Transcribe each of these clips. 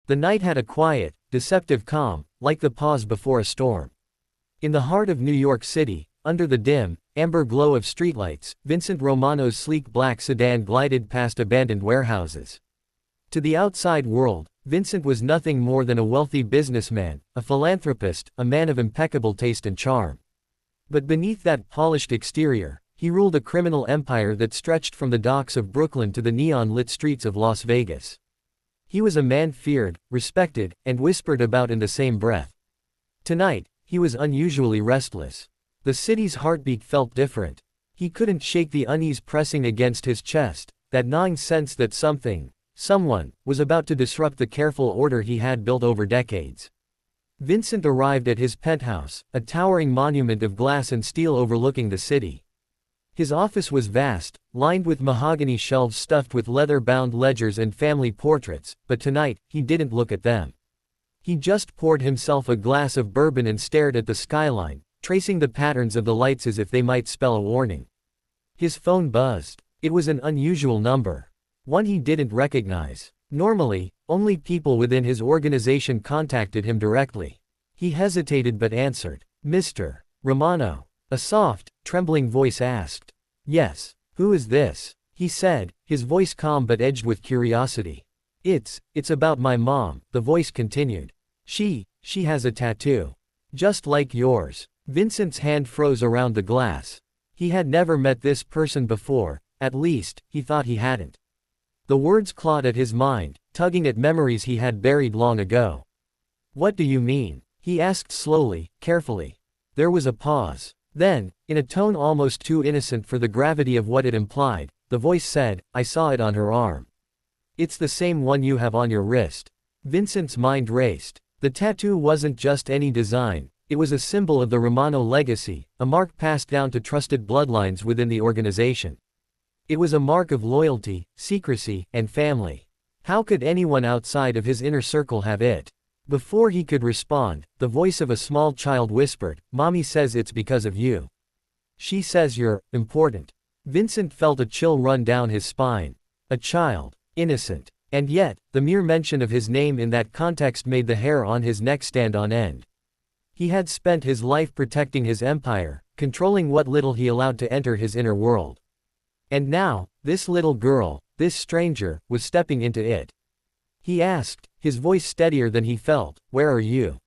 The night had a quiet, deceptive calm, like the pause before a storm. In the heart of New York City, under the dim, amber glow of streetlights, Vincent Romano's sleek black sedan glided past abandoned warehouses. To the outside world, Vincent was nothing more than a wealthy businessman, a philanthropist, a man of impeccable taste and charm. But beneath that polished exterior, he ruled a criminal empire that stretched from the docks of Brooklyn to the neon-lit streets of Las Vegas. He was a man feared, respected, and whispered about in the same breath. Tonight, he was unusually restless. The city's heartbeat felt different. He couldn't shake the unease pressing against his chest, that gnawing sense that someone, was about to disrupt the careful order he had built over decades. Vincent arrived at his penthouse, a towering monument of glass and steel overlooking the city. His office was vast, lined with mahogany shelves stuffed with leather-bound ledgers and family portraits, but tonight, he didn't look at them. He just poured himself a glass of bourbon and stared at the skyline, tracing the patterns of the lights as if they might spell a warning. His phone buzzed. It was an unusual number. One he didn't recognize. Normally, only people within his organization contacted him directly. He hesitated but answered. "Mr. Romano?" A soft, trembling voice asked. "Yes. Who is this?" he said, his voice calm but edged with curiosity. It's about my mom," the voice continued. She has a tattoo. Just like yours." Vincent's hand froze around the glass. He had never met this person before, at least, he thought he hadn't. The words clawed at his mind, tugging at memories he had buried long ago. "What do you mean?" he asked slowly, carefully. There was a pause. Then, in a tone almost too innocent for the gravity of what it implied, the voice said, "I saw it on her arm. It's the same one you have on your wrist." Vincent's mind raced. The tattoo wasn't just any design, it was a symbol of the Romano legacy, a mark passed down to trusted bloodlines within the organization. It was a mark of loyalty, secrecy, and family. How could anyone outside of his inner circle have it? Before he could respond, the voice of a small child whispered, "Mommy says it's because of you. She says you're important." Vincent felt a chill run down his spine. A child. Innocent. And yet, the mere mention of his name in that context made the hair on his neck stand on end. He had spent his life protecting his empire, controlling what little he allowed to enter his inner world. And now, this little girl, this stranger, was stepping into it. He asked, his voice steadier than he felt, "Where are you?"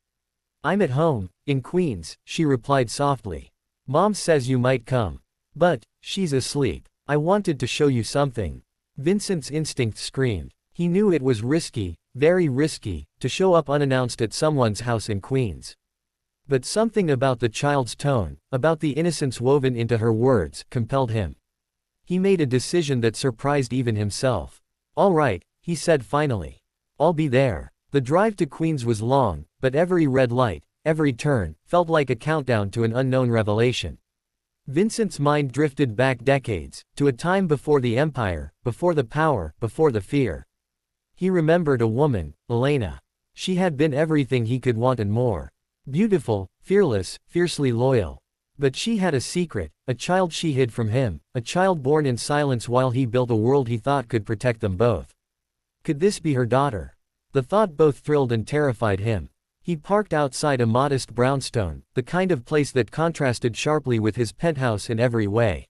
"I'm at home, in Queens," she replied softly. "Mom says you might come. But, she's asleep. I wanted to show you something." Vincent's instinct screamed. He knew it was risky, very risky, to show up unannounced at someone's house in Queens. But something about the child's tone, about the innocence woven into her words, compelled him. He made a decision that surprised even himself. "All right," he said finally. "I'll be there." The drive to Queens was long, but every red light, every turn, felt like a countdown to an unknown revelation. Vincent's mind drifted back decades, to a time before the empire, before the power, before the fear. He remembered a woman, Elena. She had been everything he could want and more. Beautiful, fearless, fiercely loyal. But she had a secret, a child she hid from him, a child born in silence while he built a world he thought could protect them both. Could this be her daughter? The thought both thrilled and terrified him. He parked outside a modest brownstone, the kind of place that contrasted sharply with his penthouse in every way.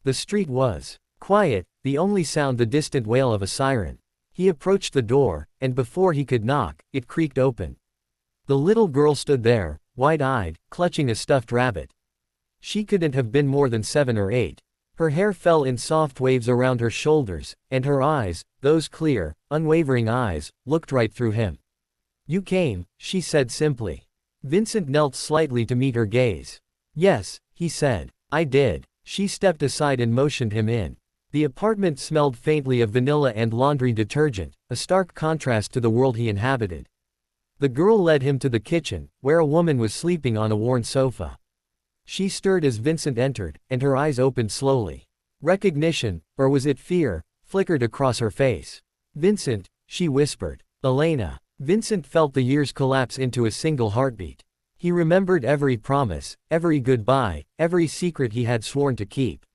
The street was quiet, the only sound the distant wail of a siren. He approached the door, and before he could knock, it creaked open. The little girl stood there, wide-eyed, clutching a stuffed rabbit. She couldn't have been more than 7 or 8. Her hair fell in soft waves around her shoulders, and her eyes, those clear, unwavering eyes, looked right through him. "You came," she said simply. Vincent knelt slightly to meet her gaze. "Yes," he said. "I did." She stepped aside and motioned him in. The apartment smelled faintly of vanilla and laundry detergent, a stark contrast to the world he inhabited. The girl led him to the kitchen, where a woman was sleeping on a worn sofa. She stirred as Vincent entered, and her eyes opened slowly. Recognition, or was it fear, flickered across her face. "Vincent," she whispered. "Elena." Vincent felt the years collapse into a single heartbeat. He remembered every promise, every goodbye, every secret he had sworn to keep.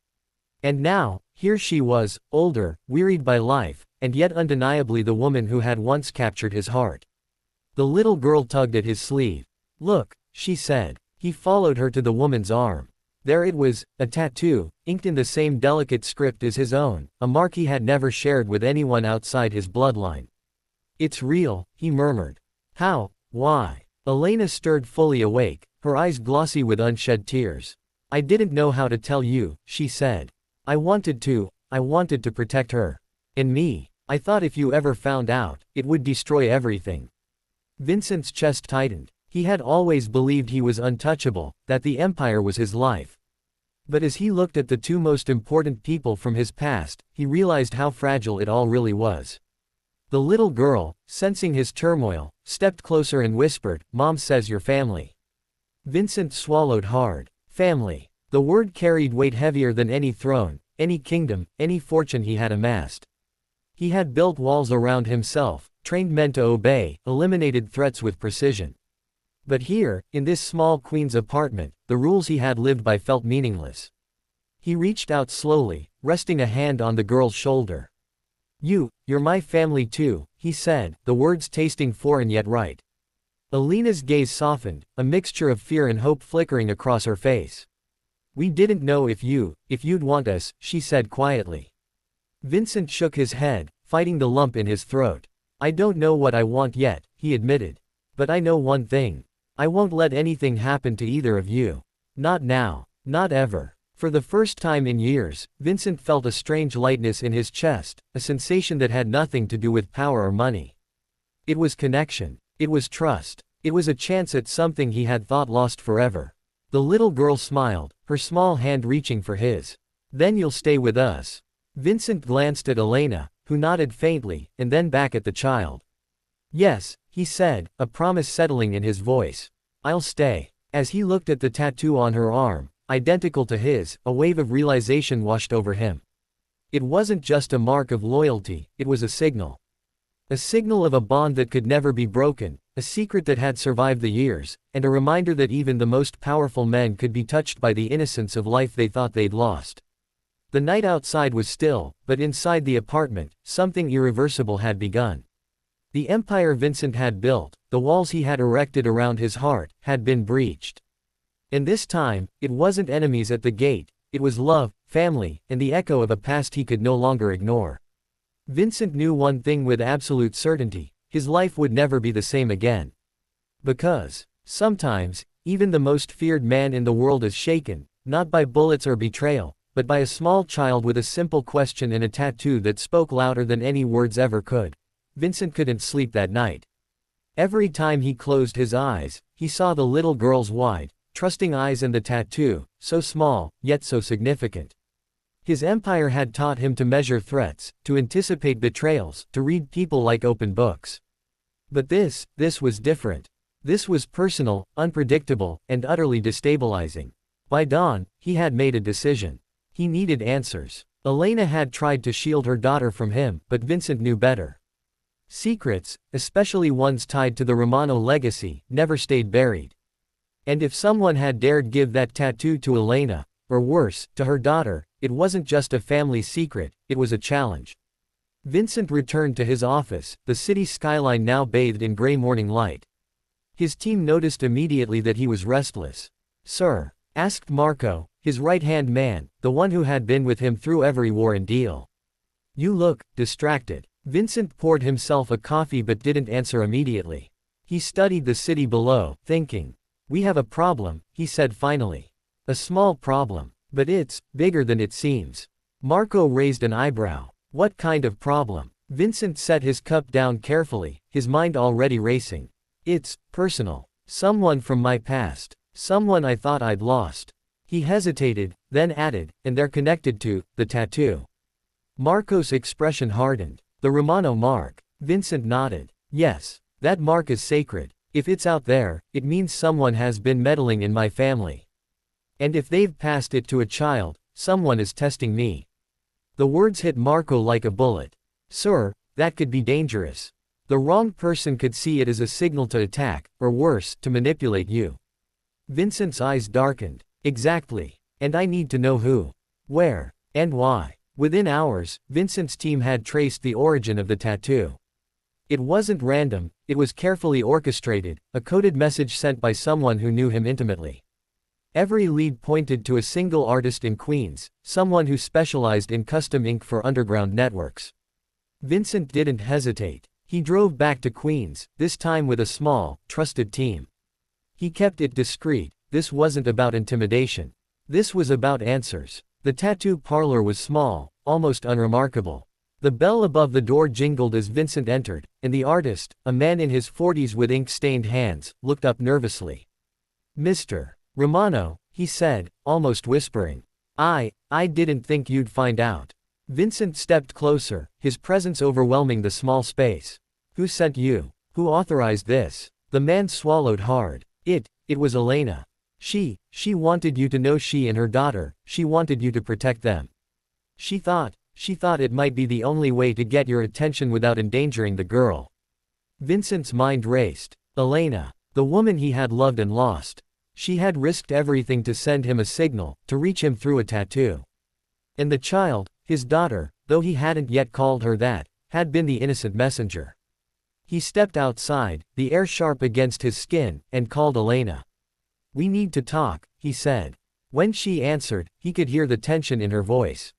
And now, here she was, older, wearied by life, and yet undeniably the woman who had once captured his heart. The little girl tugged at his sleeve. "Look," she said. He followed her to the woman's arm. There it was, a tattoo, inked in the same delicate script as his own, a mark he had never shared with anyone outside his bloodline. "It's real," he murmured. "How? Why?" Elena stirred fully awake, her eyes glossy with unshed tears. "I didn't know how to tell you," she said. I wanted to protect her. And me. I thought if you ever found out, it would destroy everything." Vincent's chest tightened. He had always believed he was untouchable, that the empire was his life. But as he looked at the two most important people from his past, he realized how fragile it all really was. The little girl, sensing his turmoil, stepped closer and whispered, "Mom says you're family." Vincent swallowed hard. Family. The word carried weight heavier than any throne, any kingdom, any fortune he had amassed. He had built walls around himself, trained men to obey, eliminated threats with precision. But here, in this small queen's apartment, the rules he had lived by felt meaningless. He reached out slowly, resting a hand on the girl's shoulder. You're my family too," he said, the words tasting foreign yet right. Elena's gaze softened, a mixture of fear and hope flickering across her face. "We didn't know if you'd want us," she said quietly. Vincent shook his head, fighting the lump in his throat. "I don't know what I want yet," he admitted. "But I know one thing. I won't let anything happen to either of you. Not now. Not ever." For the first time in years, Vincent felt a strange lightness in his chest, a sensation that had nothing to do with power or money. It was connection. It was trust. It was a chance at something he had thought lost forever. The little girl smiled, her small hand reaching for his. "Then you'll stay with us." Vincent glanced at Elena, who nodded faintly, and then back at the child. "Yes," he said, a promise settling in his voice. "I'll stay." As he looked at the tattoo on her arm, identical to his, a wave of realization washed over him. It wasn't just a mark of loyalty, it was a signal. A signal of a bond that could never be broken, a secret that had survived the years, and a reminder that even the most powerful men could be touched by the innocence of life they thought they'd lost. The night outside was still, but inside the apartment, something irreversible had begun. The empire Vincent had built, the walls he had erected around his heart, had been breached. And this time, it wasn't enemies at the gate, it was love, family, and the echo of a past he could no longer ignore. Vincent knew one thing with absolute certainty: his life would never be the same again. Because, sometimes, even the most feared man in the world is shaken, not by bullets or betrayal, but by a small child with a simple question and a tattoo that spoke louder than any words ever could. Vincent couldn't sleep that night. Every time he closed his eyes, he saw the little girl's wide, trusting eyes and the tattoo, so small, yet so significant. His empire had taught him to measure threats, to anticipate betrayals, to read people like open books. But this was different. This was personal, unpredictable, and utterly destabilizing. By dawn, he had made a decision. He needed answers. Elena had tried to shield her daughter from him, but Vincent knew better. Secrets, especially ones tied to the Romano legacy, never stayed buried. And if someone had dared give that tattoo to Elena, or worse, to her daughter, it wasn't just a family secret, it was a challenge. Vincent returned to his office, the city skyline now bathed in gray morning light. His team noticed immediately that he was restless. "Sir?" asked Marco, his right-hand man, the one who had been with him through every war and deal. "You look distracted." Vincent poured himself a coffee but didn't answer immediately. He studied the city below, thinking. "We have a problem," he said finally. "A small problem. But it's bigger than it seems." Marco raised an eyebrow. "What kind of problem?" Vincent set his cup down carefully, his mind already racing. "It's personal. Someone from my past. Someone I thought I'd lost." He hesitated, then added, "And they're connected to the tattoo." Marco's expression hardened. "The Romano mark." Vincent nodded. "Yes. That mark is sacred. If it's out there, it means someone has been meddling in my family. And if they've passed it to a child, someone is testing me." The words hit Marco like a bullet. "Sir, that could be dangerous. The wrong person could see it as a signal to attack, or worse, to manipulate you." Vincent's eyes darkened. "Exactly. And I need to know who. Where. And why? Within hours, Vincent's team had traced the origin of the tattoo. It wasn't random, it was carefully orchestrated, a coded message sent by someone who knew him intimately. Every lead pointed to a single artist in Queens, someone who specialized in custom ink for underground networks. Vincent didn't hesitate. He drove back to Queens, this time with a small, trusted team. He kept it discreet. This wasn't about intimidation. This was about answers. The tattoo parlor was small, almost unremarkable. The bell above the door jingled as Vincent entered, and the artist, a man in his 40s with ink-stained hands, looked up nervously. "Mr. Romano," he said, almost whispering. I didn't think you'd find out." Vincent stepped closer, his presence overwhelming the small space. "Who sent you? Who authorized this?" The man swallowed hard. It was Elena. She wanted you to know she and her daughter, she wanted you to protect them. She thought it might be the only way to get your attention without endangering the girl." Vincent's mind raced. Elena. The woman he had loved and lost. She had risked everything to send him a signal, to reach him through a tattoo. And the child, his daughter, though he hadn't yet called her that, had been the innocent messenger. He stepped outside, the air sharp against his skin, and called Elena. "We need to talk," he said. When she answered, he could hear the tension in her voice.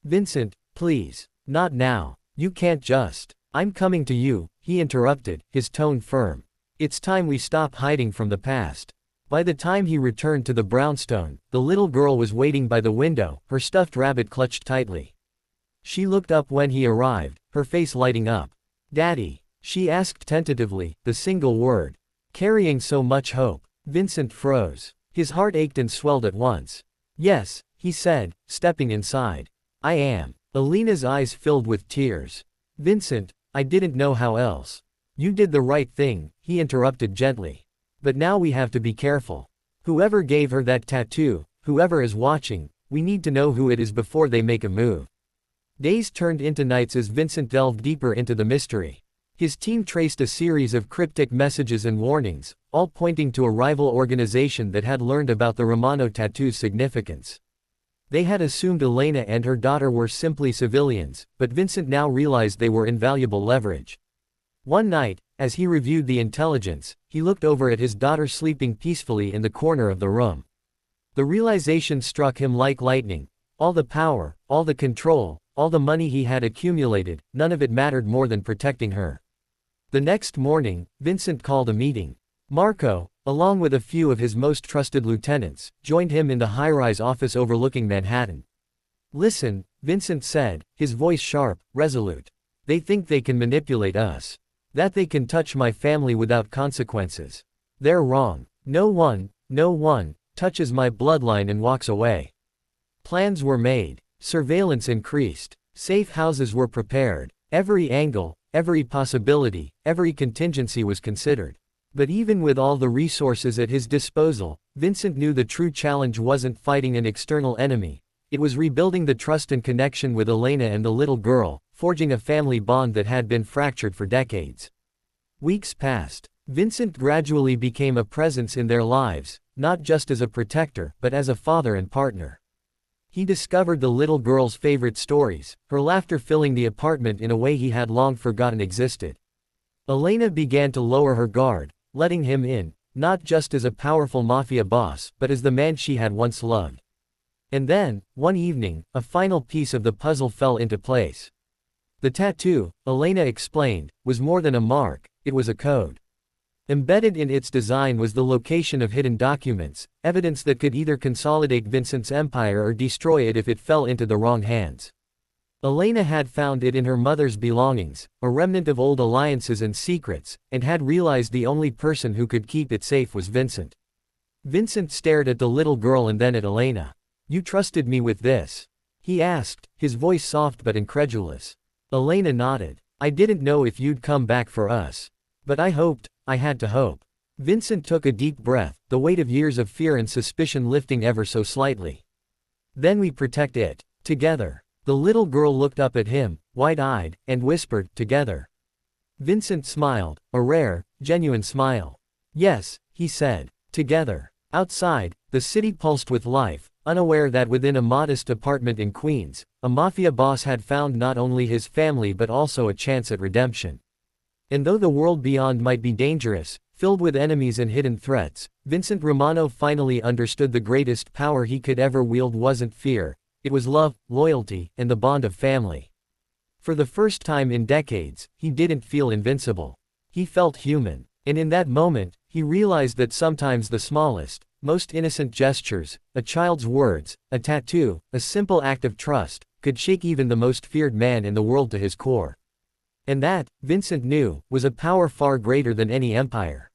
"Vincent, please. Not now. You can't just." "I'm coming to you," he interrupted, his tone firm. "It's time we stop hiding from the past." By the time he returned to the brownstone, the little girl was waiting by the window, her stuffed rabbit clutched tightly. She looked up when he arrived, her face lighting up. "Daddy?" she asked tentatively, the single word. Carrying so much hope. Vincent froze. His heart ached and swelled at once. "Yes," he said, stepping inside. "I am." Elena's eyes filled with tears. "Vincent, I didn't know how else." "You did the right thing," he interrupted gently. "But now we have to be careful. Whoever gave her that tattoo, whoever is watching, we need to know who it is before they make a move." Days turned into nights as Vincent delved deeper into the mystery. His team traced a series of cryptic messages and warnings, all pointing to a rival organization that had learned about the Romano tattoo's significance. They had assumed Elena and her daughter were simply civilians, but Vincent now realized they were invaluable leverage. One night, as he reviewed the intelligence, he looked over at his daughter sleeping peacefully in the corner of the room. The realization struck him like lightning. All the power, all the control, all the money he had accumulated, none of it mattered more than protecting her. The next morning, Vincent called a meeting. Marco, along with a few of his most trusted lieutenants, joined him in the high-rise office overlooking Manhattan. "Listen," Vincent said, his voice sharp, resolute. "They think they can manipulate us. That they can touch my family without consequences. They're wrong. No one, touches my bloodline and walks away." Plans were made. Surveillance increased. Safe houses were prepared. Every angle, every possibility, every contingency was considered. But even with all the resources at his disposal, Vincent knew the true challenge wasn't fighting an external enemy. It was rebuilding the trust and connection with Elena and the little girl, forging a family bond that had been fractured for decades. Weeks passed. Vincent gradually became a presence in their lives, not just as a protector, but as a father and partner. He discovered the little girl's favorite stories, her laughter filling the apartment in a way he had long forgotten existed. Elena began to lower her guard, letting him in, not just as a powerful mafia boss, but as the man she had once loved. And then, one evening, a final piece of the puzzle fell into place. The tattoo, Elena explained, was more than a mark, it was a code. Embedded in its design was the location of hidden documents, evidence that could either consolidate Vincent's empire or destroy it if it fell into the wrong hands. Elena had found it in her mother's belongings, a remnant of old alliances and secrets, and had realized the only person who could keep it safe was Vincent. Vincent stared at the little girl and then at Elena. "You trusted me with this?" he asked, his voice soft but incredulous. Elena nodded. "I didn't know if you'd come back for us. But I hoped, I had to hope." Vincent took a deep breath, the weight of years of fear and suspicion lifting ever so slightly. "Then we protect it. Together." The little girl looked up at him, wide-eyed, and whispered, "Together." Vincent smiled, a rare, genuine smile. "Yes," he said. "Together." Outside, the city pulsed with life, unaware that within a modest apartment in Queens, a mafia boss had found not only his family but also a chance at redemption. And though the world beyond might be dangerous, filled with enemies and hidden threats, Vincent Romano finally understood the greatest power he could ever wield wasn't fear, it was love, loyalty, and the bond of family. For the first time in decades, he didn't feel invincible. He felt human. And in that moment, he realized that sometimes the smallest, most innocent gestures, a child's words, a tattoo, a simple act of trust, could shake even the most feared man in the world to his core. And that, Vincent knew, was a power far greater than any empire.